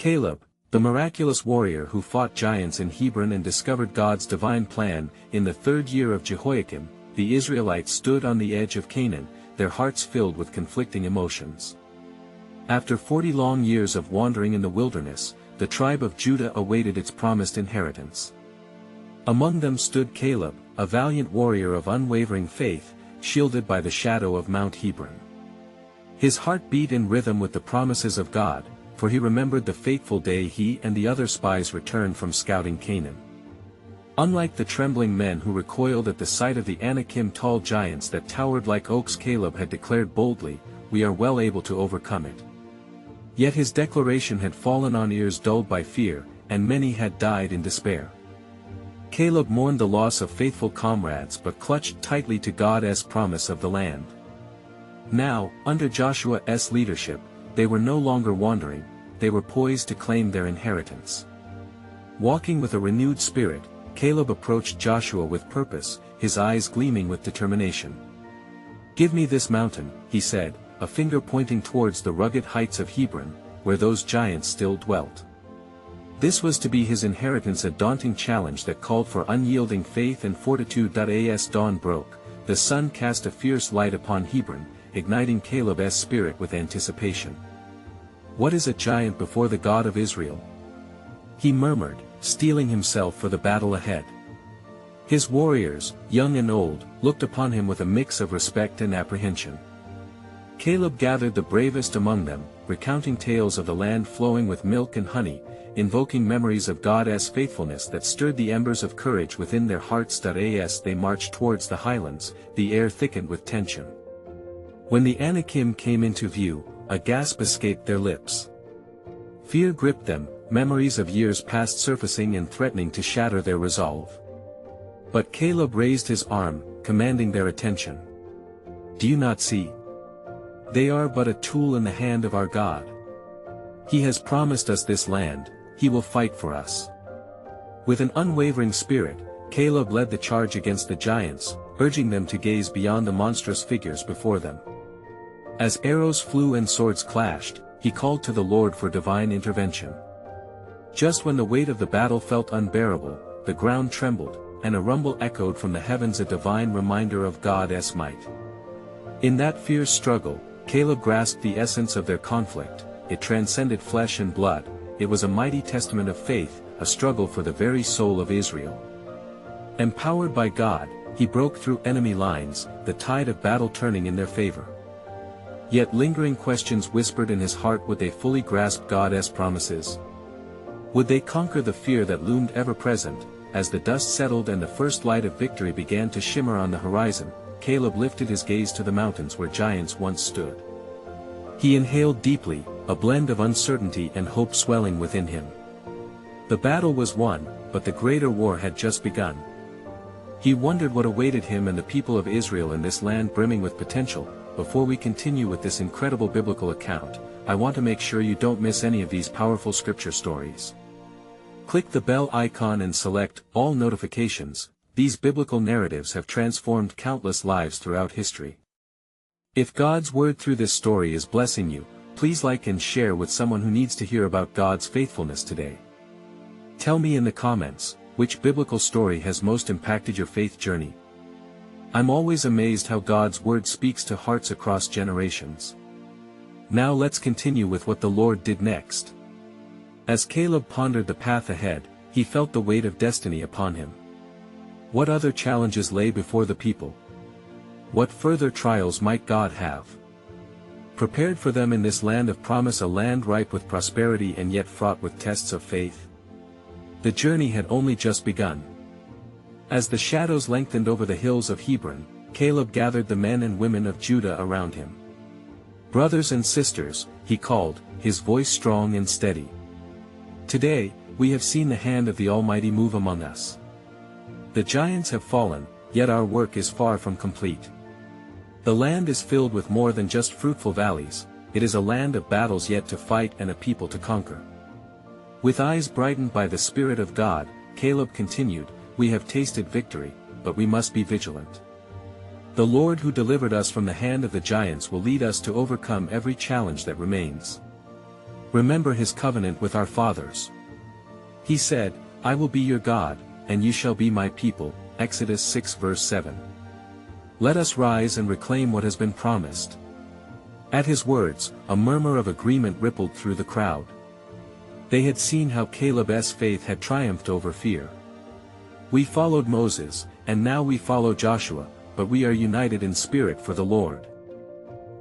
Caleb, the miraculous warrior who fought giants in Hebron and discovered God's divine plan, in the 3rd year of Jehoiakim, the Israelites stood on the edge of Canaan, their hearts filled with conflicting emotions. After 40 long years of wandering in the wilderness, the tribe of Judah awaited its promised inheritance. Among them stood Caleb, a valiant warrior of unwavering faith, shielded by the shadow of Mount Hebron. His heart beat in rhythm with the promises of God, for he remembered the fateful day he and the other spies returned from scouting Canaan. Unlike the trembling men who recoiled at the sight of the Anakim tall giants that towered like oaks, Caleb had declared boldly, "We are well able to overcome it." Yet his declaration had fallen on ears dulled by fear, and many had died in despair. Caleb mourned the loss of faithful comrades but clutched tightly to God's promise of the land. Now, under Joshua's leadership, they were no longer wandering, they were poised to claim their inheritance. Walking with a renewed spirit, Caleb approached Joshua with purpose, his eyes gleaming with determination. "Give me this mountain," he said, a finger pointing towards the rugged heights of Hebron, where those giants still dwelt. This was to be his inheritance, a daunting challenge that called for unyielding faith and fortitude. As dawn broke, the sun cast a fierce light upon Hebron, igniting Caleb's spirit with anticipation. "What is a giant before the God of Israel?" he murmured, steeling himself for the battle ahead. His warriors, young and old, looked upon him with a mix of respect and apprehension. Caleb gathered the bravest among them, recounting tales of the land flowing with milk and honey, invoking memories of God's faithfulness that stirred the embers of courage within their hearts. As they marched towards the highlands, the air thickened with tension. When the Anakim came into view, a gasp escaped their lips. Fear gripped them, memories of years past surfacing and threatening to shatter their resolve. But Caleb raised his arm, commanding their attention. "Do you not see? They are but a tool in the hand of our God. He has promised us this land, he will fight for us." With an unwavering spirit, Caleb led the charge against the giants, urging them to gaze beyond the monstrous figures before them. As arrows flew and swords clashed, he called to the Lord for divine intervention. Just when the weight of the battle felt unbearable, the ground trembled, and a rumble echoed from the heavens, a divine reminder of God's might. In that fierce struggle, Caleb grasped the essence of their conflict. It transcended flesh and blood, it was a mighty testament of faith, a struggle for the very soul of Israel. Empowered by God, he broke through enemy lines, the tide of battle turning in their favor. Yet lingering questions whispered in his heart: would they fully grasp God's promises? Would they conquer the fear that loomed ever present? As the dust settled and the first light of victory began to shimmer on the horizon, Caleb lifted his gaze to the mountains where giants once stood. He inhaled deeply, a blend of uncertainty and hope swelling within him. The battle was won, but the greater war had just begun. He wondered what awaited him and the people of Israel in this land brimming with potential. Before we continue with this incredible biblical account, I want to make sure you don't miss any of these powerful scripture stories. Click the bell icon and select all notifications. These biblical narratives have transformed countless lives throughout history. If God's word through this story is blessing you, please like and share with someone who needs to hear about God's faithfulness today. Tell me in the comments, which biblical story has most impacted your faith journey? I'm always amazed how God's word speaks to hearts across generations. Now let's continue with what the Lord did next. As Caleb pondered the path ahead, he felt the weight of destiny upon him. What other challenges lay before the people? What further trials might God have prepared for them in this land of promise, a land ripe with prosperity and yet fraught with tests of faith? The journey had only just begun. As the shadows lengthened over the hills of Hebron, Caleb gathered the men and women of Judah around him. "Brothers and sisters," he called, his voice strong and steady. "Today, we have seen the hand of the Almighty move among us. The giants have fallen, yet our work is far from complete. The land is filled with more than just fruitful valleys, it is a land of battles yet to fight and a people to conquer." With eyes brightened by the Spirit of God, Caleb continued, "We have tasted victory, but we must be vigilant. The Lord who delivered us from the hand of the giants will lead us to overcome every challenge that remains. Remember his covenant with our fathers. He said, I will be your God, and you shall be my people, Exodus 6 verse 7. Let us rise and reclaim what has been promised. At his words, a murmur of agreement rippled through the crowd. They had seen how Caleb's faith had triumphed over fear. We followed Moses, and now we follow Joshua, but we are united in spirit for the Lord.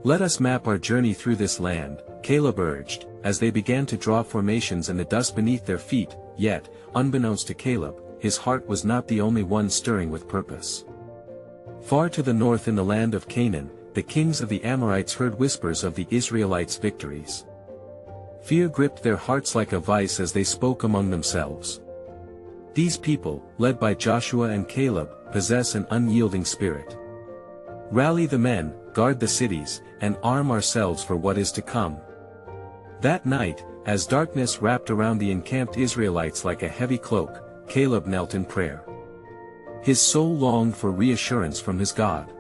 Let us map our journey through this land, Caleb urged, as they began to draw formations in the dust beneath their feet, yet, unbeknownst to Caleb, his heart was not the only one stirring with purpose. Far to the north in the land of Canaan, the kings of the Amorites heard whispers of the Israelites' victories. Fear gripped their hearts like a vice as they spoke among themselves. These people, led by Joshua and Caleb, possess an unyielding spirit. Rally the men, guard the cities, and arm ourselves for what is to come. That night, as darkness wrapped around the encamped Israelites like a heavy cloak, Caleb knelt in prayer. His soul longed for reassurance from his God.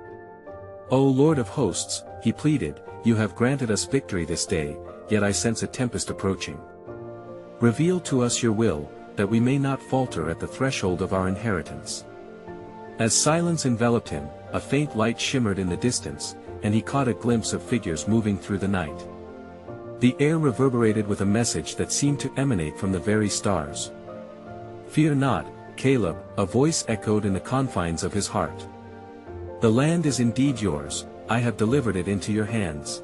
O Lord of hosts, he pleaded, you have granted us victory this day, yet I sense a tempest approaching. Reveal to us your will, that we may not falter at the threshold of our inheritance. As silence enveloped him, a faint light shimmered in the distance, and he caught a glimpse of figures moving through the night. The air reverberated with a message that seemed to emanate from the very stars. Fear not, Caleb, a voice echoed in the confines of his heart. The land is indeed yours, I have delivered it into your hands.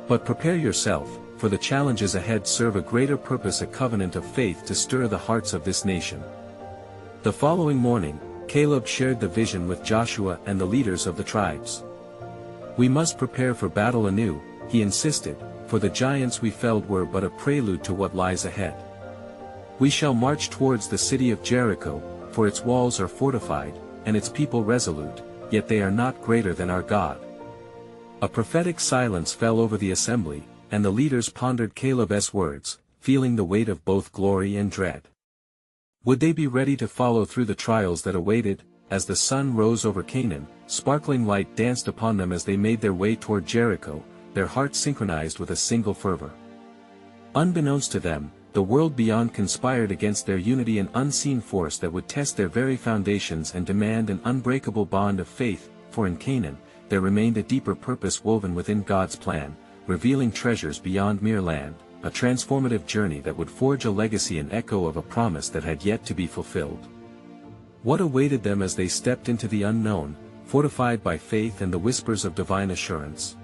But prepare yourself, for the challenges ahead serve a greater purpose, a covenant of faith to stir the hearts of this nation. The following morning, Caleb shared the vision with Joshua and the leaders of the tribes. We must prepare for battle anew, he insisted, for the giants we felled were but a prelude to what lies ahead. We shall march towards the city of Jericho, for its walls are fortified, and its people resolute, yet they are not greater than our God. A prophetic silence fell over the assembly, and the leaders pondered Caleb's words, feeling the weight of both glory and dread. Would they be ready to follow through the trials that awaited? As the sun rose over Canaan, sparkling light danced upon them as they made their way toward Jericho, their hearts synchronized with a single fervor. Unbeknownst to them, the world beyond conspired against their unity, an unseen force that would test their very foundations and demand an unbreakable bond of faith, for in Canaan, there remained a deeper purpose woven within God's plan, revealing treasures beyond mere land, a transformative journey that would forge a legacy, an echo of a promise that had yet to be fulfilled. What awaited them as they stepped into the unknown, fortified by faith and the whispers of divine assurance?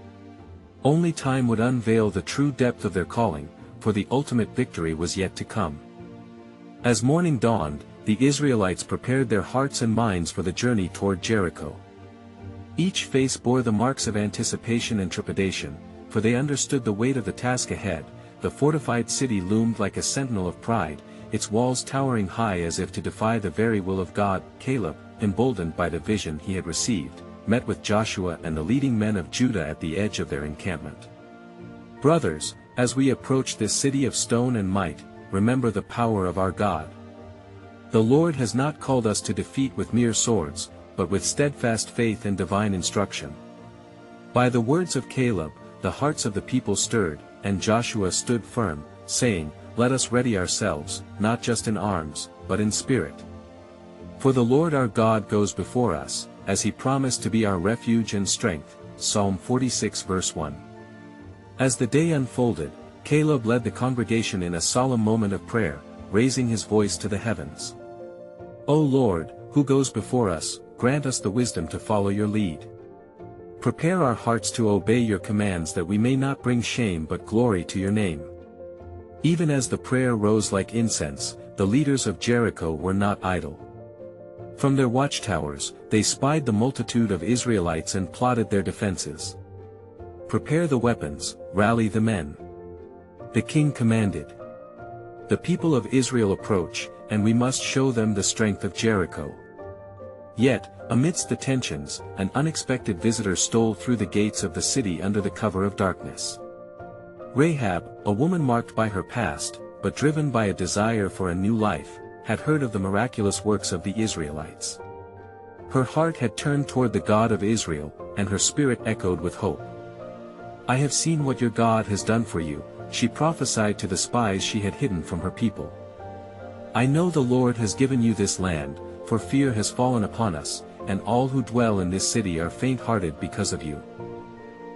Only time would unveil the true depth of their calling, for the ultimate victory was yet to come. As morning dawned, the Israelites prepared their hearts and minds for the journey toward Jericho. Each face bore the marks of anticipation and trepidation, for they understood the weight of the task ahead. The fortified city loomed like a sentinel of pride, its walls towering high as if to defy the very will of God. Caleb, emboldened by the vision he had received, met with Joshua and the leading men of Judah at the edge of their encampment. Brothers, as we approach this city of stone and might, remember the power of our God. The Lord has not called us to defeat with mere swords, but with steadfast faith and divine instruction. By the words of Caleb, the hearts of the people stirred, and Joshua stood firm, saying, Let us ready ourselves, not just in arms, but in spirit. For the Lord our God goes before us, as he promised to be our refuge and strength. Psalm 46 verse 1. As the day unfolded, Caleb led the congregation in a solemn moment of prayer, raising his voice to the heavens. O Lord, who goes before us, grant us the wisdom to follow your lead. Prepare our hearts to obey your commands, that we may not bring shame but glory to your name. Even as the prayer rose like incense, the leaders of Jericho were not idle. From their watchtowers, they spied the multitude of Israelites and plotted their defenses. Prepare the weapons, rally the men. The king commanded. The people of Israel approach, and we must show them the strength of Jericho. Yet, amidst the tensions, an unexpected visitor stole through the gates of the city under the cover of darkness. Rahab, a woman marked by her past, but driven by a desire for a new life, had heard of the miraculous works of the Israelites. Her heart had turned toward the God of Israel, and her spirit echoed with hope. I have seen what your God has done for you, she prophesied to the spies she had hidden from her people. "I know the Lord has given you this land, for fear has fallen upon us, and all who dwell in this city are faint-hearted because of you."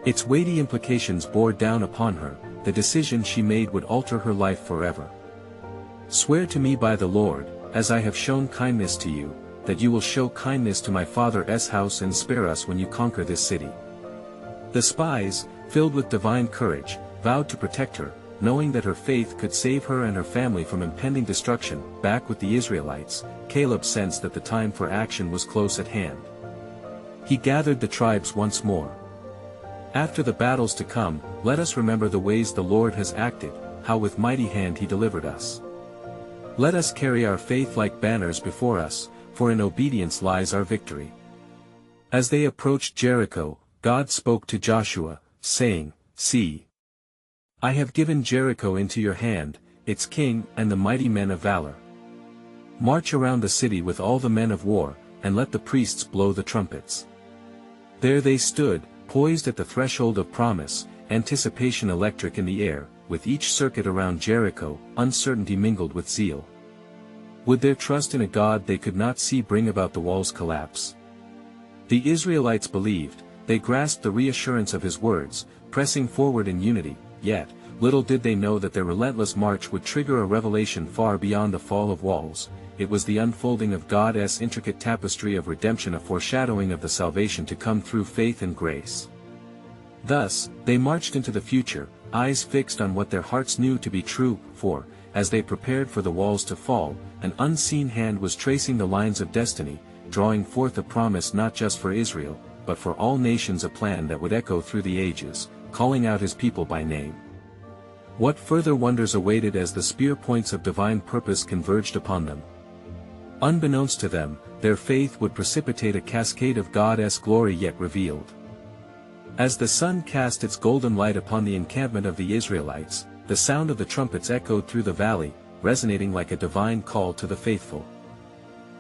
Its weighty implications bore down upon her. The decision she made would alter her life forever. "Swear to me by the Lord, as I have shown kindness to you, that you will show kindness to my father's house and spare us when you conquer this city." The spies, filled with divine courage, vowed to protect her, knowing that her faith could save her and her family from impending destruction. Back with the Israelites, Caleb sensed that the time for action was close at hand. He gathered the tribes once more. "After the battles to come, let us remember the ways the Lord has acted, how with mighty hand he delivered us. Let us carry our faith like banners before us, for in obedience lies our victory." As they approached Jericho, God spoke to Joshua, saying, "See, I have given Jericho into your hand, its king and the mighty men of valor. March around the city with all the men of war, and let the priests blow the trumpets." There they stood, poised at the threshold of promise, anticipation electric in the air, with each circuit around Jericho, uncertainty mingled with zeal. Would their trust in a God they could not see bring about the wall's collapse? The Israelites believed, they grasped the reassurance of his words, pressing forward in unity. Yet, little did they know that their relentless march would trigger a revelation far beyond the fall of walls. It was the unfolding of God's intricate tapestry of redemption, a foreshadowing of the salvation to come through faith and grace. Thus, they marched into the future, eyes fixed on what their hearts knew to be true, for, as they prepared for the walls to fall, an unseen hand was tracing the lines of destiny, drawing forth a promise not just for Israel, but for all nations, a plan that would echo through the ages, calling out his people by name. What further wonders awaited as the spear points of divine purpose converged upon them? Unbeknownst to them, their faith would precipitate a cascade of God's glory yet revealed. As the sun cast its golden light upon the encampment of the Israelites, the sound of the trumpets echoed through the valley, resonating like a divine call to the faithful.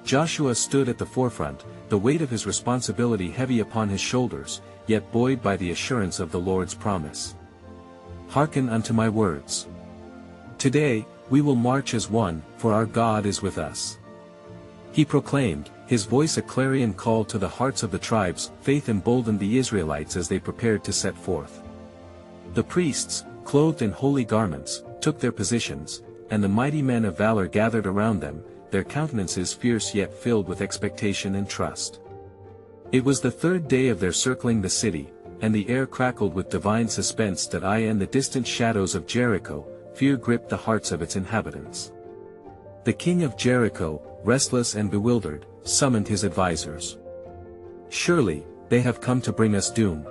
Joshua stood at the forefront, the weight of his responsibility heavy upon his shoulders, yet buoyed by the assurance of the Lord's promise. "Hearken unto my words. Today, we will march as one, for our God is with us." He proclaimed, his voice a clarion call to the hearts of the tribes. Faith emboldened the Israelites as they prepared to set forth. The priests, clothed in holy garments, took their positions, and the mighty men of valor gathered around them, their countenances fierce yet filled with expectation and trust. It was the third day of their circling the city, and the air crackled with divine suspense that in the distant shadows of Jericho, fear gripped the hearts of its inhabitants. The king of Jericho, restless and bewildered, summoned his advisors. "Surely, they have come to bring us doom.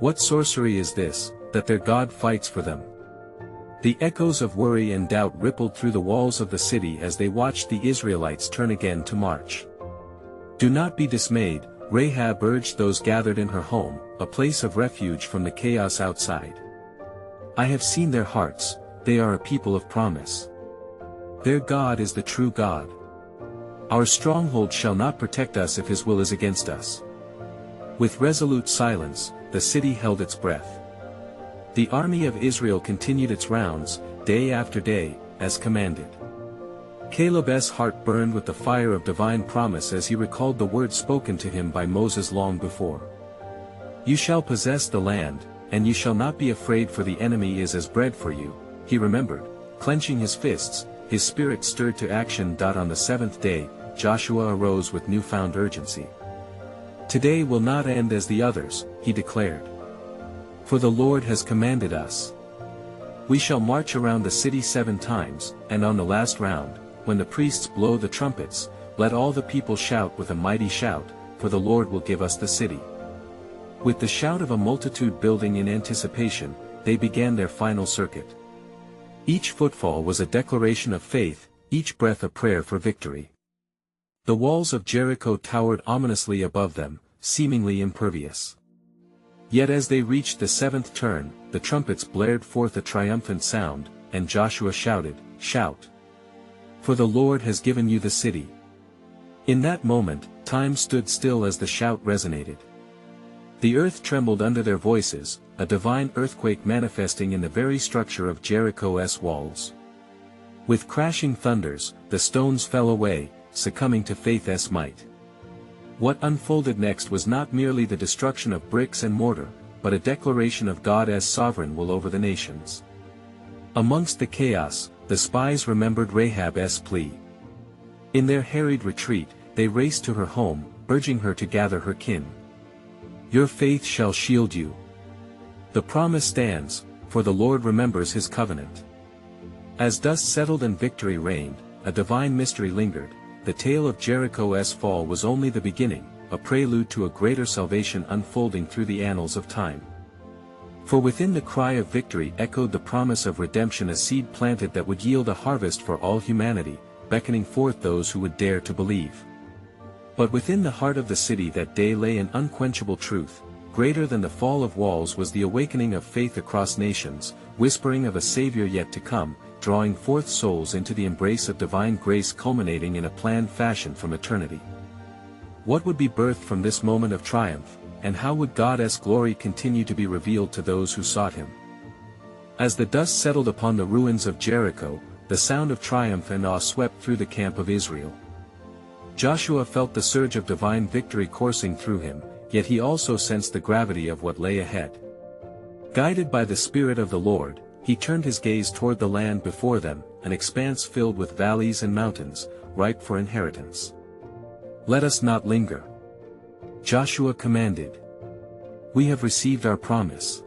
What sorcery is this, that their God fights for them?" The echoes of worry and doubt rippled through the walls of the city as they watched the Israelites turn again to march. "Do not be dismayed," Rahab urged those gathered in her home, a place of refuge from the chaos outside. "I have seen their hearts, they are a people of promise. Their God is the true God. Our stronghold shall not protect us if his will is against us." With resolute silence, the city held its breath. The army of Israel continued its rounds, day after day, as commanded. Caleb's heart burned with the fire of divine promise as he recalled the words spoken to him by Moses long before. "You shall possess the land, and you shall not be afraid, for the enemy is as bread for you," he remembered, clenching his fists, his spirit stirred to action. On the seventh day, Joshua arose with newfound urgency. "Today will not end as the others," he declared. "For the Lord has commanded us. We shall march around the city 7 times, and on the last round, when the priests blow the trumpets, let all the people shout with a mighty shout, for the Lord will give us the city." With the shout of a multitude building in anticipation, they began their final circuit. Each footfall was a declaration of faith, each breath a prayer for victory. The walls of Jericho towered ominously above them, seemingly impervious. Yet as they reached the 7th turn, the trumpets blared forth a triumphant sound, and Joshua shouted, "Shout! For the Lord has given you the city." In that moment, time stood still as the shout resonated. The earth trembled under their voices, a divine earthquake manifesting in the very structure of Jericho's walls. With crashing thunders, the stones fell away, succumbing to faith's might. What unfolded next was not merely the destruction of bricks and mortar, but a declaration of God as sovereign will over the nations. Amongst the chaos, the spies remembered Rahab's plea. In their harried retreat, they raced to her home, urging her to gather her kin. Your faith shall shield you. The promise stands, for the Lord remembers his covenant. As dust settled and victory reigned, a divine mystery lingered. The tale of Jericho's fall was only the beginning, a prelude to a greater salvation unfolding through the annals of time. For within the cry of victory echoed the promise of redemption, a seed planted that would yield a harvest for all humanity, beckoning forth those who would dare to believe. But within the heart of the city that day lay an unquenchable truth. Greater than the fall of walls was the awakening of faith across nations, whispering of a Savior yet to come, drawing forth souls into the embrace of divine grace, culminating in a plan fashioned from eternity. What would be birthed from this moment of triumph, and how would God's glory continue to be revealed to those who sought him? As the dust settled upon the ruins of Jericho, the sound of triumph and awe swept through the camp of Israel. Joshua felt the surge of divine victory coursing through him, yet he also sensed the gravity of what lay ahead. Guided by the Spirit of the Lord, he turned his gaze toward the land before them, an expanse filled with valleys and mountains, ripe for inheritance. Let us not linger. Joshua commanded. We have received our promise.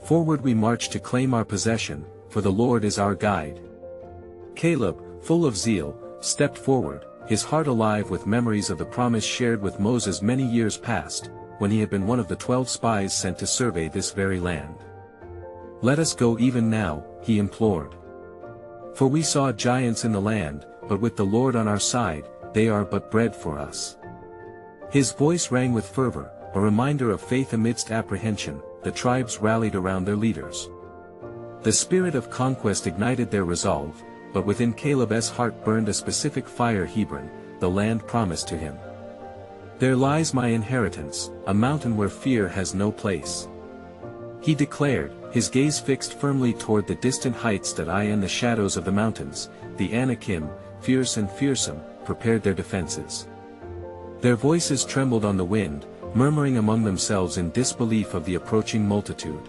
Forward we march to claim our possession, for the Lord is our guide. Caleb, full of zeal, stepped forward, his heart alive with memories of the promise shared with Moses many years past, when he had been one of the 12 spies sent to survey this very land. Let us go even now, he implored. For we saw giants in the land, but with the Lord on our side, they are but bread for us. His voice rang with fervor, a reminder of faith amidst apprehension. The tribes rallied around their leaders. The spirit of conquest ignited their resolve, but within Caleb's heart burned a specific fire. Hebron, the land promised to him. There lies my inheritance, a mountain where fear has no place. He declared, his gaze fixed firmly toward the distant heights that lie in the shadows of the mountains. The Anakim, fierce and fearsome, prepared their defenses. Their voices trembled on the wind, murmuring among themselves in disbelief of the approaching multitude.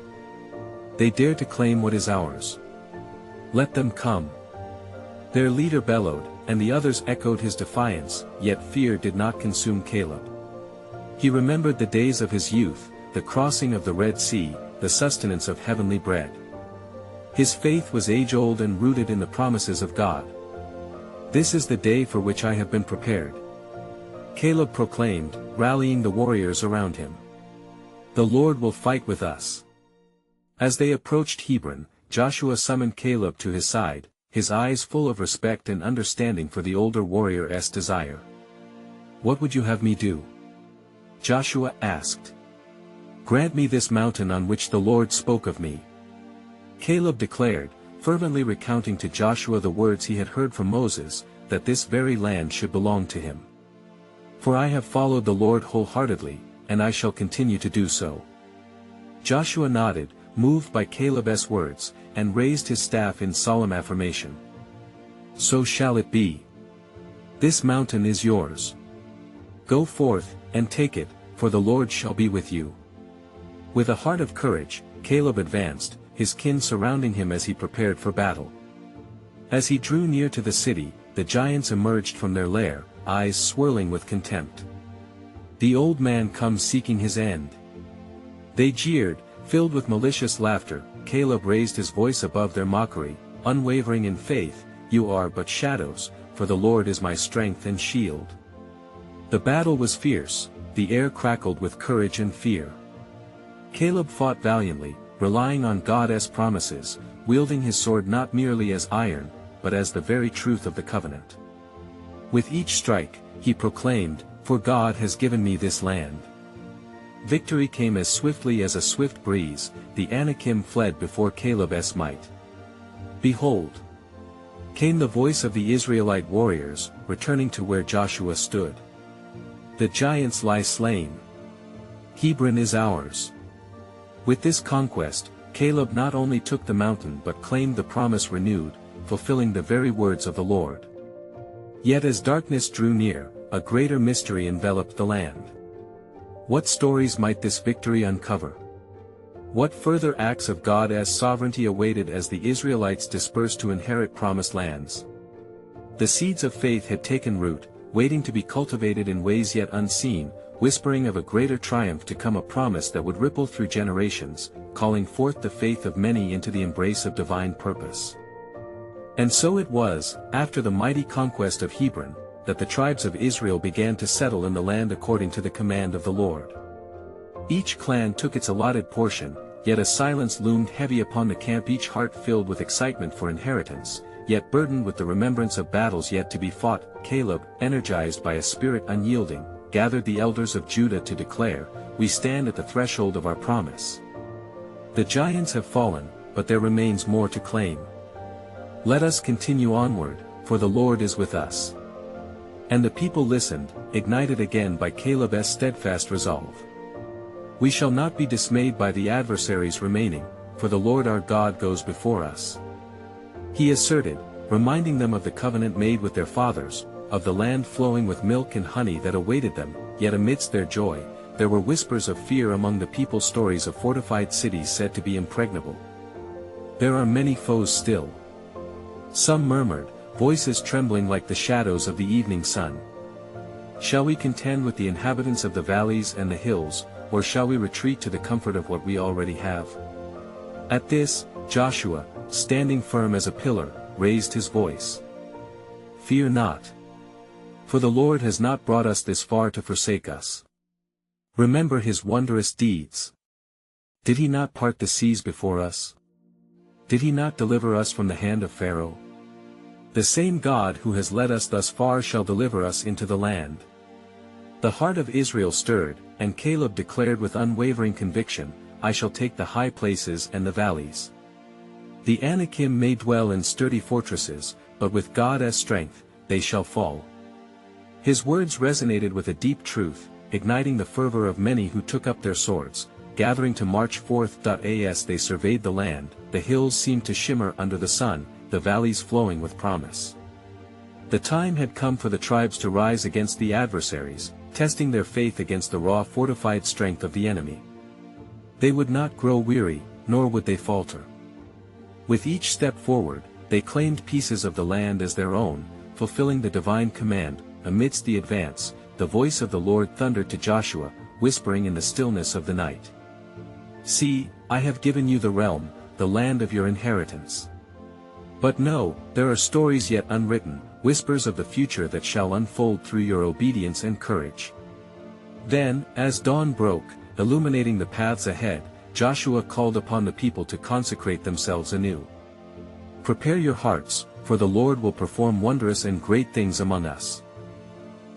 They dare to claim what is ours. Let them come. Their leader bellowed, and the others echoed his defiance, yet fear did not consume Caleb. He remembered the days of his youth, the crossing of the Red Sea, the sustenance of heavenly bread. His faith was age-old and rooted in the promises of God. This is the day for which I have been prepared, Caleb proclaimed, rallying the warriors around him. The Lord will fight with us. As they approached Hebron, Joshua summoned Caleb to his side, his eyes full of respect and understanding for the older warrior's desire. What would you have me do? Joshua asked. Grant me this mountain on which the Lord spoke of me. Caleb declared, fervently recounting to Joshua the words he had heard from Moses, that this very land should belong to him. For I have followed the Lord wholeheartedly, and I shall continue to do so. Joshua nodded, moved by Caleb's words, and raised his staff in solemn affirmation. So shall it be. This mountain is yours. Go forth, and take it, for the Lord shall be with you. With a heart of courage, Caleb advanced, his kin surrounding him as he prepared for battle. As he drew near to the city, the giants emerged from their lair, eyes swirling with contempt. The old man comes seeking his end. They jeered, filled with malicious laughter. Caleb raised his voice above their mockery, unwavering in faith, you are but shadows, for the Lord is my strength and shield. The battle was fierce, the air crackled with courage and fear. Caleb fought valiantly, relying on God's promises, wielding his sword not merely as iron, but as the very truth of the covenant. With each strike, he proclaimed, for God has given me this land. Victory came as swiftly as a swift breeze, the Anakim fled before Caleb's might. Behold! Came the voice of the Israelite warriors, returning to where Joshua stood. The giants lie slain. Hebron is ours. With this conquest, Caleb not only took the mountain but claimed the promise renewed, fulfilling the very words of the Lord. Yet as darkness drew near, a greater mystery enveloped the land. What stories might this victory uncover? What further acts of God's sovereignty awaited as the Israelites dispersed to inherit promised lands? The seeds of faith had taken root, waiting to be cultivated in ways yet unseen, whispering of a greater triumph to come, a promise that would ripple through generations, calling forth the faith of many into the embrace of divine purpose. And so it was, after the mighty conquest of Hebron, that the tribes of Israel began to settle in the land according to the command of the Lord. Each clan took its allotted portion, yet a silence loomed heavy upon the camp, each heart filled with excitement for inheritance, yet burdened with the remembrance of battles yet to be fought. Caleb, energized by a spirit unyielding, gathered the elders of Judah to declare, "We stand at the threshold of our promise. The giants have fallen, but there remains more to claim. Let us continue onward, for the Lord is with us." And the people listened, ignited again by Caleb's steadfast resolve. "We shall not be dismayed by the adversaries remaining, for the Lord our God goes before us," he asserted, reminding them of the covenant made with their fathers, of the land flowing with milk and honey that awaited them. Yet amidst their joy, there were whispers of fear among the people, stories of fortified cities said to be impregnable. "There are many foes still," some murmured, voices trembling like the shadows of the evening sun. "Shall we contend with the inhabitants of the valleys and the hills, or shall we retreat to the comfort of what we already have?" At this, Joshua, standing firm as a pillar, raised his voice. "Fear not. For the Lord has not brought us this far to forsake us. Remember his wondrous deeds. Did he not part the seas before us? Did he not deliver us from the hand of Pharaoh? The same God who has led us thus far shall deliver us into the land." The heart of Israel stirred, and Caleb declared with unwavering conviction, "I shall take the high places and the valleys. The Anakim may dwell in sturdy fortresses, but with God's strength, they shall fall." His words resonated with a deep truth, igniting the fervor of many who took up their swords, gathering to march forth. As they surveyed the land, the hills seemed to shimmer under the sun, the valleys flowing with promise. The time had come for the tribes to rise against the adversaries, testing their faith against the raw fortified strength of the enemy. They would not grow weary, nor would they falter. With each step forward, they claimed pieces of the land as their own, fulfilling the divine command. Amidst the advance, the voice of the Lord thundered to Joshua, whispering in the stillness of the night, "See, I have given you the realm, the land of your inheritance. But know, there are stories yet unwritten, whispers of the future that shall unfold through your obedience and courage." Then, as dawn broke, illuminating the paths ahead, Joshua called upon the people to consecrate themselves anew. "Prepare your hearts, for the Lord will perform wondrous and great things among us."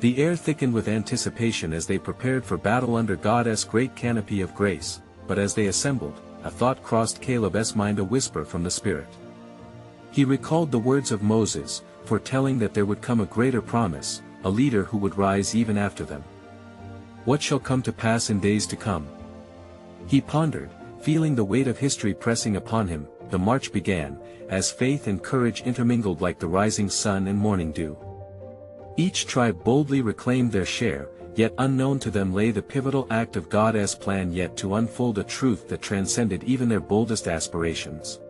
The air thickened with anticipation as they prepared for battle under God's great canopy of grace, but as they assembled, a thought crossed Caleb's mind, a whisper from the Spirit. He recalled the words of Moses, foretelling that there would come a greater promise, a leader who would rise even after them. What shall come to pass in days to come? He pondered, feeling the weight of history pressing upon him. The march began, as faith and courage intermingled like the rising sun and morning dew. Each tribe boldly reclaimed their share, yet unknown to them lay the pivotal act of God's plan yet to unfold, a truth that transcended even their boldest aspirations.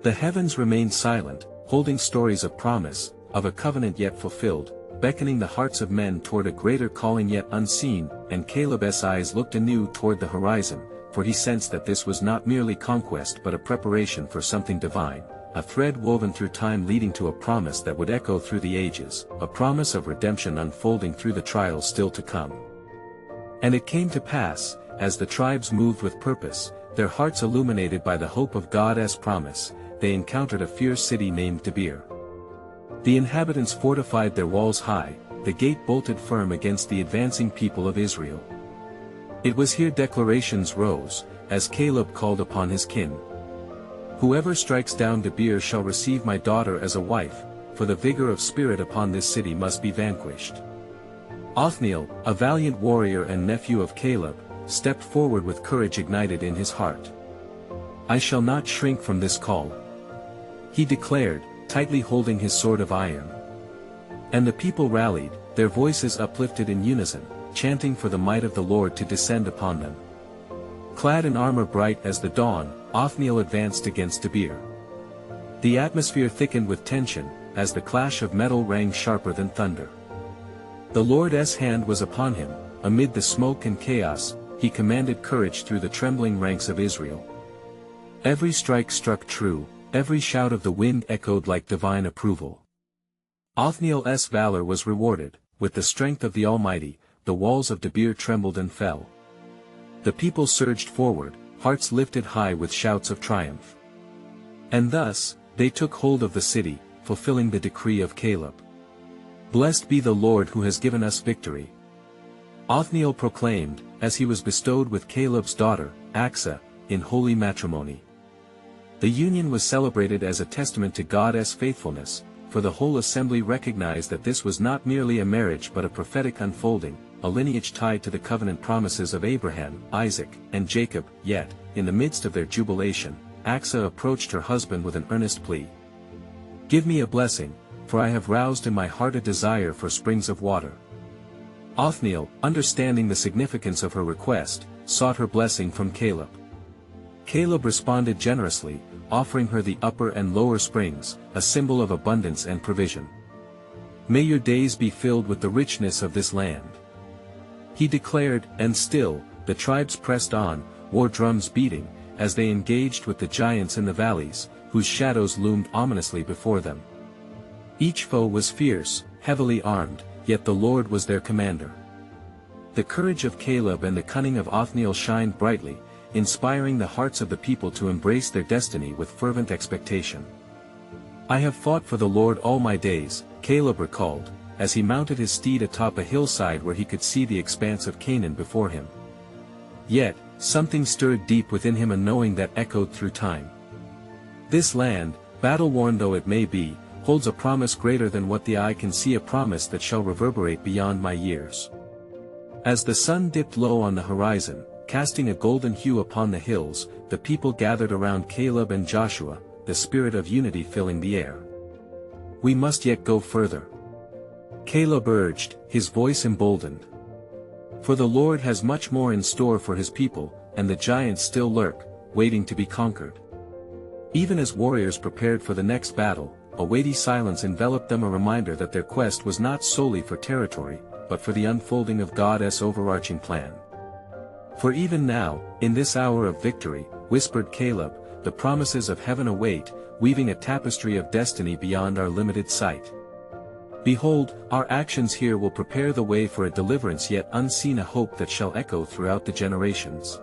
The heavens remained silent, holding stories of promise, of a covenant yet fulfilled, beckoning the hearts of men toward a greater calling yet unseen. And Caleb's eyes looked anew toward the horizon, for he sensed that this was not merely conquest but a preparation for something divine, a thread woven through time leading to a promise that would echo through the ages, a promise of redemption unfolding through the trials still to come. And it came to pass, as the tribes moved with purpose, their hearts illuminated by the hope of God's promise, they encountered a fierce city named Debir. The inhabitants fortified their walls high, the gate bolted firm against the advancing people of Israel. It was here declarations rose, as Caleb called upon his kin. "Whoever strikes down Debir shall receive my daughter as a wife, for the vigor of spirit upon this city must be vanquished." Othniel, a valiant warrior and nephew of Caleb, stepped forward with courage ignited in his heart. "I shall not shrink from this call," he declared, tightly holding his sword of iron. And the people rallied, their voices uplifted in unison, chanting for the might of the Lord to descend upon them. Clad in armor bright as the dawn, Othniel advanced against Debir. The atmosphere thickened with tension, as the clash of metal rang sharper than thunder. The Lord's hand was upon him. Amid the smoke and chaos, he commanded courage through the trembling ranks of Israel. Every strike struck true, every shout of the wind echoed like divine approval. Othniel's valor was rewarded. With the strength of the Almighty, the walls of Debir trembled and fell. The people surged forward, hearts lifted high with shouts of triumph. And thus, they took hold of the city, fulfilling the decree of Caleb. "Blessed be the Lord who has given us victory," Othniel proclaimed, as he was bestowed with Caleb's daughter, Achsah, in holy matrimony. The union was celebrated as a testament to God's faithfulness, for the whole assembly recognized that this was not merely a marriage but a prophetic unfolding, a lineage tied to the covenant promises of Abraham, Isaac, and Jacob. Yet, in the midst of their jubilation, Achsah approached her husband with an earnest plea. "Give me a blessing, for I have roused in my heart a desire for springs of water." Othniel, understanding the significance of her request, sought her blessing from Caleb. Caleb responded generously, offering her the upper and lower springs, a symbol of abundance and provision. "May your days be filled with the richness of this land," he declared, and still, the tribes pressed on, war drums beating, as they engaged with the giants in the valleys, whose shadows loomed ominously before them. Each foe was fierce, heavily armed, yet the Lord was their commander. The courage of Caleb and the cunning of Othniel shined brightly, inspiring the hearts of the people to embrace their destiny with fervent expectation. "I have fought for the Lord all my days," Caleb recalled, as he mounted his steed atop a hillside where he could see the expanse of Canaan before him. Yet, something stirred deep within him, a knowing that echoed through time. This land, battle-worn though it may be, holds a promise greater than what the eye can see, a promise that shall reverberate beyond my years. As the sun dipped low on the horizon, casting a golden hue upon the hills, the people gathered around Caleb and Joshua, the spirit of unity filling the air. "We must yet go further," Caleb urged, his voice emboldened. "For the Lord has much more in store for his people, and the giants still lurk, waiting to be conquered." Even as warriors prepared for the next battle, a weighty silence enveloped them, a reminder that their quest was not solely for territory, but for the unfolding of God's overarching plan. "For even now, in this hour of victory," whispered Caleb, "the promises of heaven await, weaving a tapestry of destiny beyond our limited sight. Behold, our actions here will prepare the way for a deliverance yet unseen, a hope that shall echo throughout the generations."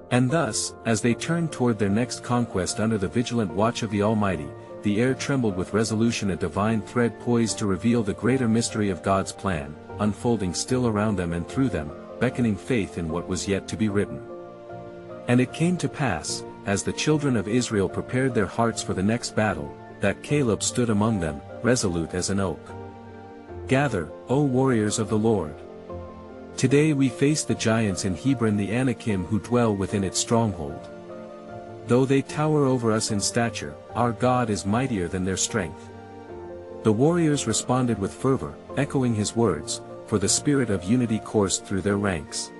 And thus, as they turned toward their next conquest under the vigilant watch of the Almighty, the air trembled with resolution, a divine thread poised to reveal the greater mystery of God's plan, unfolding still around them and through them, beckoning faith in what was yet to be written. And it came to pass, as the children of Israel prepared their hearts for the next battle, that Caleb stood among them, resolute as an oak. "Gather, O warriors of the Lord. Today we face the giants in Hebron, the Anakim who dwell within its stronghold. Though they tower over us in stature, our God is mightier than their strength." The warriors responded with fervor, echoing his words, for the spirit of unity coursed through their ranks.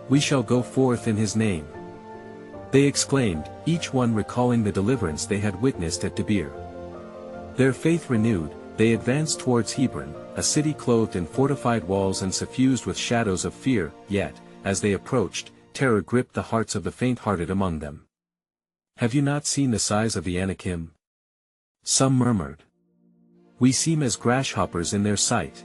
"We shall go forth in his name," they exclaimed, each one recalling the deliverance they had witnessed at Debir. Their faith renewed, they advanced towards Hebron, a city clothed in fortified walls and suffused with shadows of fear. Yet, as they approached, terror gripped the hearts of the faint-hearted among them. "Have you not seen the size of the Anakim?" some murmured. "We seem as grasshoppers in their sight."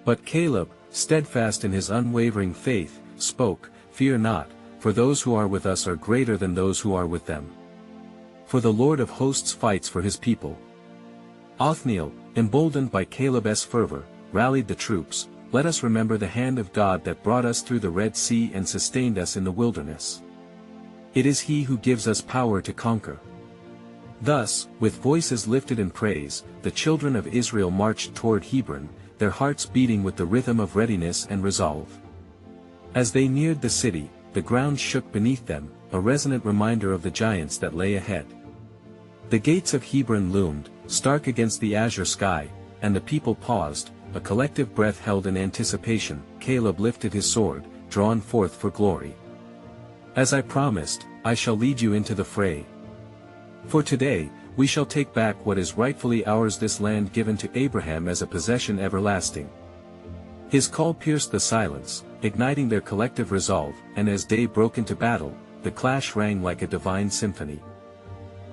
But Caleb, steadfast in his unwavering faith, spoke, "Fear not, for those who are with us are greater than those who are with them. For the Lord of hosts fights for his people." Othniel, emboldened by Caleb's fervor, rallied the troops. "Let us remember the hand of God that brought us through the Red Sea and sustained us in the wilderness. It is He who gives us power to conquer." Thus, with voices lifted in praise, the children of Israel marched toward Hebron, their hearts beating with the rhythm of readiness and resolve. As they neared the city, the ground shook beneath them, a resonant reminder of the giants that lay ahead. The gates of Hebron loomed, stark against the azure sky, and the people paused, a collective breath held in anticipation. Caleb lifted his sword, drawn forth for glory. As I promised, I shall lead you into the fray. For today, we shall take back what is rightfully ours, this land given to Abraham as a possession everlasting. His call pierced the silence, igniting their collective resolve, and as day broke into battle, the clash rang like a divine symphony.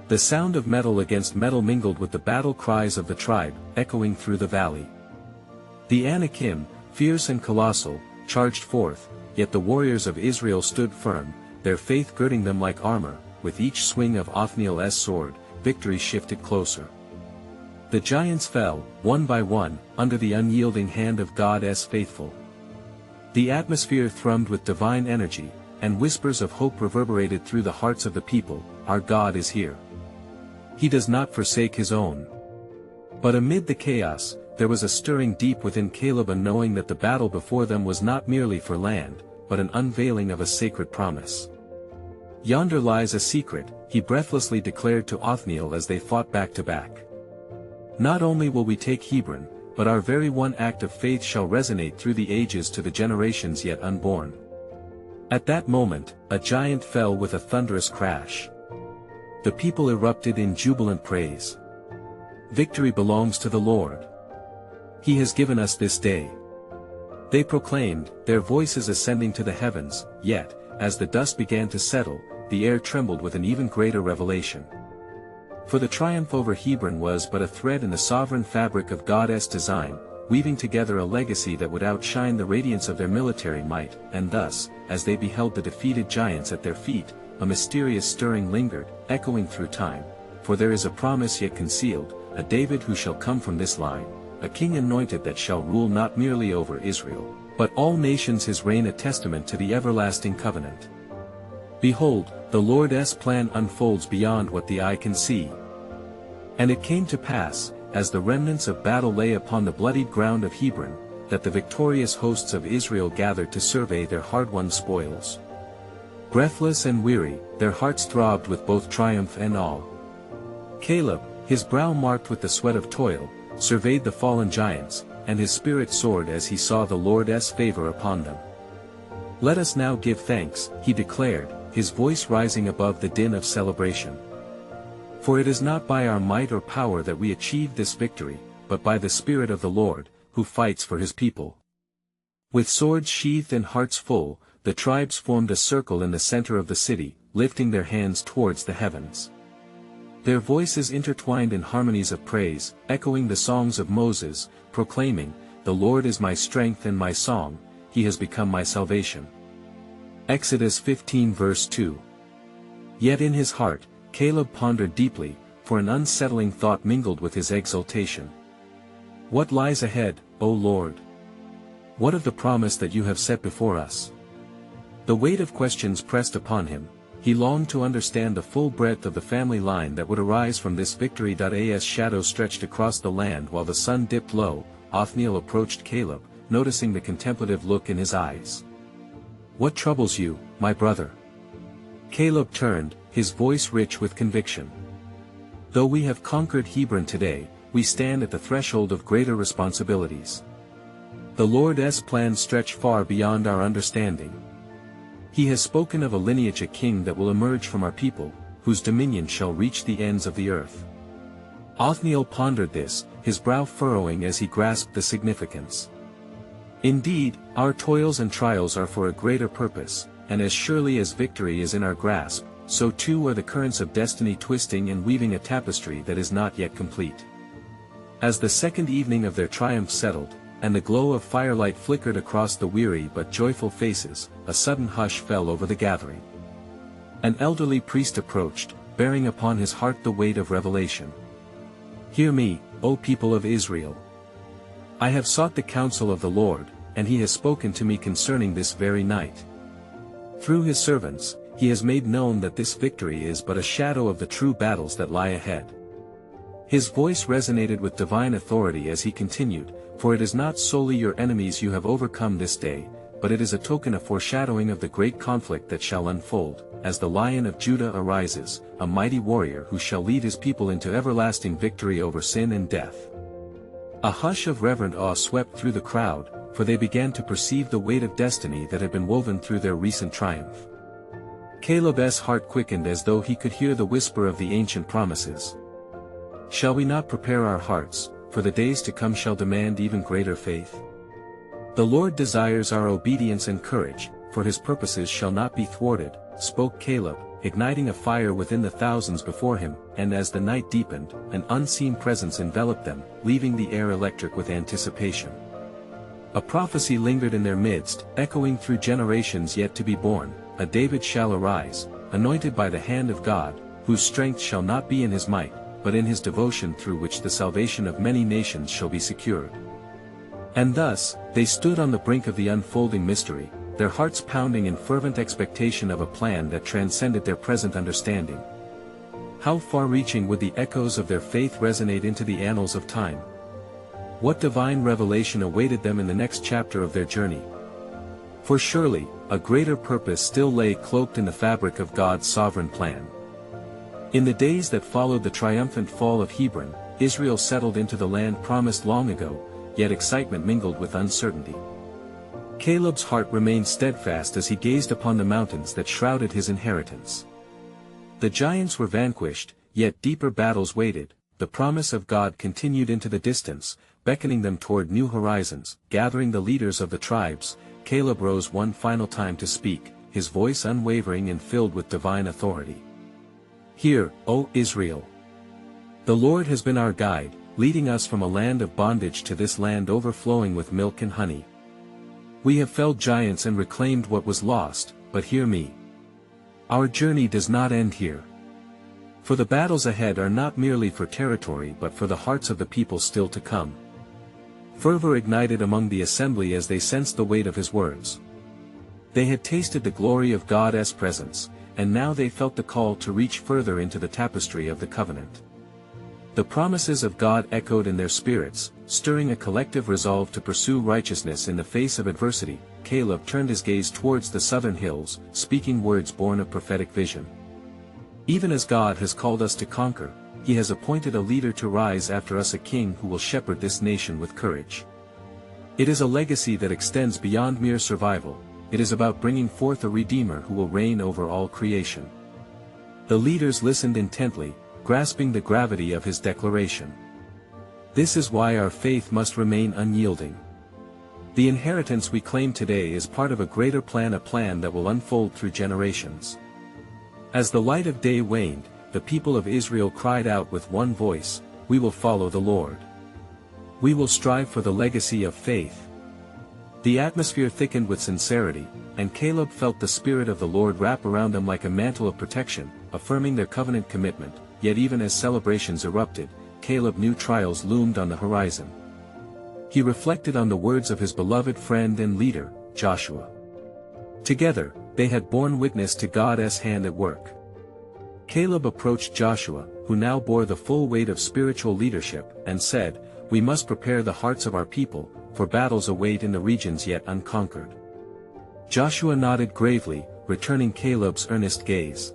The sound of metal against metal mingled with the battle cries of the tribe, echoing through the valley. The Anakim, fierce and colossal, charged forth, yet the warriors of Israel stood firm, their faith girding them like armor. With each swing of Othniel's sword, victory shifted closer. The giants fell, one by one, under the unyielding hand of God's faithful. The atmosphere thrummed with divine energy, and whispers of hope reverberated through the hearts of the people. Our God is here. He does not forsake his own. But amid the chaos, there was a stirring deep within Caleb, a knowing that the battle before them was not merely for land, but an unveiling of a sacred promise. Yonder lies a secret, he breathlessly declared to Othniel as they fought back to back. Not only will we take Hebron, but our very one act of faith shall resonate through the ages to the generations yet unborn. At that moment, a giant fell with a thunderous crash. The people erupted in jubilant praise. Victory belongs to the Lord. He has given us this day. They proclaimed, their voices ascending to the heavens, yet, as the dust began to settle, the air trembled with an even greater revelation. For the triumph over Hebron was but a thread in the sovereign fabric of God's design, weaving together a legacy that would outshine the radiance of their military might, and thus, as they beheld the defeated giants at their feet, a mysterious stirring lingered, echoing through time. For there is a promise yet concealed, a David who shall come from this line, a king anointed that shall rule not merely over Israel, but all nations, his reign a testament to the everlasting covenant. Behold, the Lord's plan unfolds beyond what the eye can see. And it came to pass, as the remnants of battle lay upon the bloodied ground of Hebron, that the victorious hosts of Israel gathered to survey their hard-won spoils. Breathless and weary, their hearts throbbed with both triumph and awe. Caleb, his brow marked with the sweat of toil, surveyed the fallen giants, and his spirit soared as he saw the Lord's favor upon them. Let us now give thanks, he declared, his voice rising above the din of celebration. For it is not by our might or power that we achieve this victory, but by the Spirit of the Lord, who fights for his people. With swords sheathed and hearts full, the tribes formed a circle in the center of the city, lifting their hands towards the heavens. Their voices intertwined in harmonies of praise, echoing the songs of Moses, proclaiming, "The Lord is my strength and my song, he has become my salvation." Exodus 15 verse 2. Yet in his heart, Caleb pondered deeply, for an unsettling thought mingled with his exultation. What lies ahead, O Lord? What of the promise that you have set before us? The weight of questions pressed upon him. He longed to understand the full breadth of the family line that would arise from this victory. As shadow stretched across the land while the sun dipped low, Othniel approached Caleb, noticing the contemplative look in his eyes. "What troubles you, my brother?" Caleb turned, his voice rich with conviction. "Though we have conquered Hebron today, we stand at the threshold of greater responsibilities. The Lord's plans stretch far beyond our understanding. He has spoken of a lineage, a king that will emerge from our people, whose dominion shall reach the ends of the earth." Othniel pondered this, his brow furrowing as he grasped the significance. Indeed, our toils and trials are for a greater purpose, and as surely as victory is in our grasp, so too are the currents of destiny twisting and weaving a tapestry that is not yet complete. As the second evening of their triumph settled, and the glow of firelight flickered across the weary but joyful faces, a sudden hush fell over the gathering. An elderly priest approached, bearing upon his heart the weight of revelation. "Hear me, O people of Israel. I have sought the counsel of the Lord, and he has spoken to me concerning this very night. Through his servants, he has made known that this victory is but a shadow of the true battles that lie ahead." His voice resonated with divine authority as he continued, "For it is not solely your enemies you have overcome this day, but it is a token of foreshadowing of the great conflict that shall unfold, as the Lion of Judah arises, a mighty warrior who shall lead his people into everlasting victory over sin and death. A hush of reverent awe swept through the crowd, for they began to perceive the weight of destiny that had been woven through their recent triumph. Caleb's heart quickened as though he could hear the whisper of the ancient promises. Shall we not prepare our hearts, for the days to come shall demand even greater faith? The Lord desires our obedience and courage, for his purposes shall not be thwarted, spoke Caleb, igniting a fire within the thousands before him, and as the night deepened, an unseen presence enveloped them, leaving the air electric with anticipation. A prophecy lingered in their midst, echoing through generations yet to be born, a David shall arise, anointed by the hand of God, whose strength shall not be in his might, but in his devotion through which the salvation of many nations shall be secured. And thus, they stood on the brink of the unfolding mystery, their hearts pounding in fervent expectation of a plan that transcended their present understanding. How far-reaching would the echoes of their faith resonate into the annals of time? What divine revelation awaited them in the next chapter of their journey? For surely, a greater purpose still lay cloaked in the fabric of God's sovereign plan. In the days that followed the triumphant fall of Hebron, Israel settled into the land promised long ago, yet excitement mingled with uncertainty. Caleb's heart remained steadfast as he gazed upon the mountains that shrouded his inheritance. The giants were vanquished, yet deeper battles waited. The promise of God continued into the distance, beckoning them toward new horizons. Gathering the leaders of the tribes, Caleb rose one final time to speak, his voice unwavering and filled with divine authority. Hear, O Israel! The Lord has been our guide, leading us from a land of bondage to this land overflowing with milk and honey. We have felled giants and reclaimed what was lost, but hear me. Our journey does not end here. For the battles ahead are not merely for territory but for the hearts of the people still to come. Fervor ignited among the assembly as they sensed the weight of his words. They had tasted the glory of God's presence, and now they felt the call to reach further into the tapestry of the covenant. The promises of God echoed in their spirits, stirring a collective resolve to pursue righteousness in the face of adversity. Caleb turned his gaze towards the southern hills, speaking words born of prophetic vision. Even as God has called us to conquer, he has appointed a leader to rise after us, a king who will shepherd this nation with courage. It is a legacy that extends beyond mere survival. It is about bringing forth a Redeemer who will reign over all creation. The leaders listened intently, grasping the gravity of his declaration. This is why our faith must remain unyielding. The inheritance we claim today is part of a greater plan, a plan that will unfold through generations. As the light of day waned, the people of Israel cried out with one voice, "We will follow the Lord. We will strive for the legacy of faith." The atmosphere thickened with sincerity, and Caleb felt the Spirit of the Lord wrap around them like a mantle of protection, affirming their covenant commitment. Yet even as celebrations erupted, Caleb knew trials loomed on the horizon. He reflected on the words of his beloved friend and leader, Joshua. Together, they had borne witness to God's hand at work. Caleb approached Joshua, who now bore the full weight of spiritual leadership, and said, "We must prepare the hearts of our people, for battles await in the regions yet unconquered." Joshua nodded gravely, returning Caleb's earnest gaze.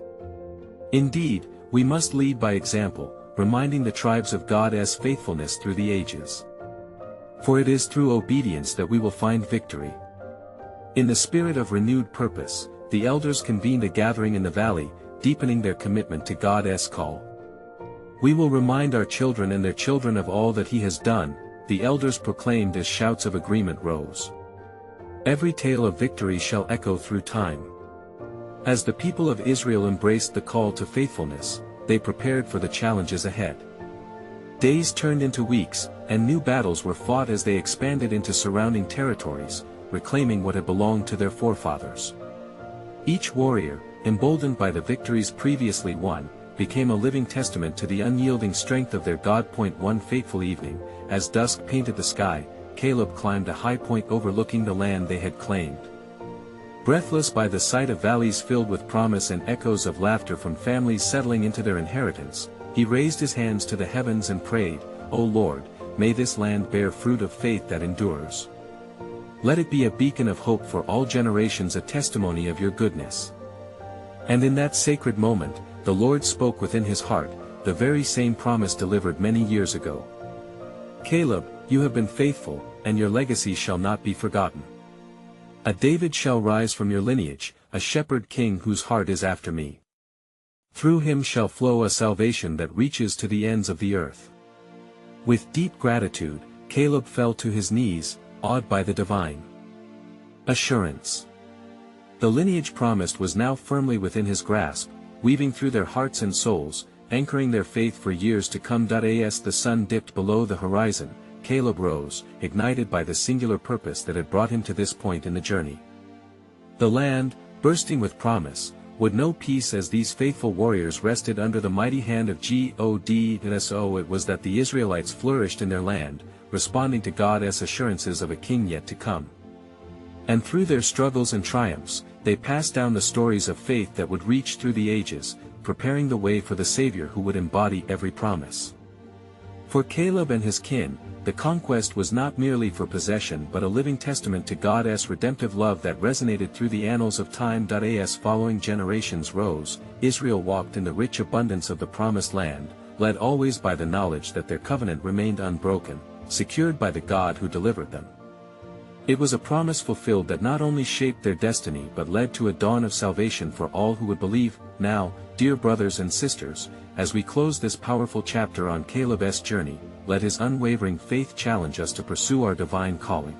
Indeed, we must lead by example, reminding the tribes of God's faithfulness through the ages. For it is through obedience that we will find victory. In the spirit of renewed purpose, the elders convened a gathering in the valley, deepening their commitment to God's call. "We will remind our children and their children of all that he has done," the elders proclaimed as shouts of agreement rose. "Every tale of victory shall echo through time." As the people of Israel embraced the call to faithfulness, they prepared for the challenges ahead. Days turned into weeks, and new battles were fought as they expanded into surrounding territories, reclaiming what had belonged to their forefathers. Each warrior, emboldened by the victories previously won, became a living testament to the unyielding strength of their God. One fateful evening, as dusk painted the sky, Caleb climbed a high point overlooking the land they had claimed. Breathless by the sight of valleys filled with promise and echoes of laughter from families settling into their inheritance, he raised his hands to the heavens and prayed, "O Lord, may this land bear fruit of faith that endures." Let it be a beacon of hope for all generations, a testimony of your goodness." And in that sacred moment, the Lord spoke within his heart, the very same promise delivered many years ago. "Caleb, you have been faithful, and your legacy shall not be forgotten. A David shall rise from your lineage, a shepherd king whose heart is after me. Through him shall flow a salvation that reaches to the ends of the earth." With deep gratitude, Caleb fell to his knees, awed by the divine assurance. The lineage promised was now firmly within his grasp, weaving through their hearts and souls, anchoring their faith for years to come. As the sun dipped below the horizon, Caleb rose, ignited by the singular purpose that had brought him to this point in the journey. The land, bursting with promise, would know peace as these faithful warriors rested under the mighty hand of God. So it was that the Israelites flourished in their land, responding to God's assurances of a king yet to come. And through their struggles and triumphs, they passed down the stories of faith that would reach through the ages, preparing the way for the Savior who would embody every promise. For Caleb and his kin, the conquest was not merely for possession but a living testament to God's redemptive love that resonated through the annals of time. As following generations rose, Israel walked in the rich abundance of the promised land, led always by the knowledge that their covenant remained unbroken, secured by the God who delivered them. It was a promise fulfilled that not only shaped their destiny but led to a dawn of salvation for all who would believe. Now, dear brothers and sisters, as we close this powerful chapter on Caleb's journey, let his unwavering faith challenge us to pursue our divine calling.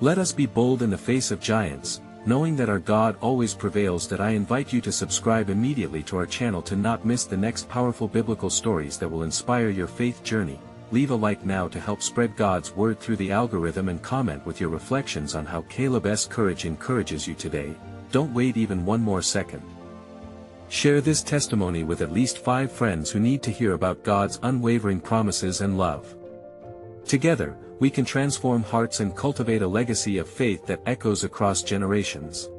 Let us be bold in the face of giants, knowing that our God always prevails. I invite you to subscribe immediately to our channel to not miss the next powerful biblical stories that will inspire your faith journey. Leave a like now to help spread God's word through the algorithm, and comment with your reflections on how Caleb's courage encourages you today. Don't wait even one more second. Share this testimony with at least 5 friends who need to hear about God's unwavering promises and love. Together, we can transform hearts and cultivate a legacy of faith that echoes across generations.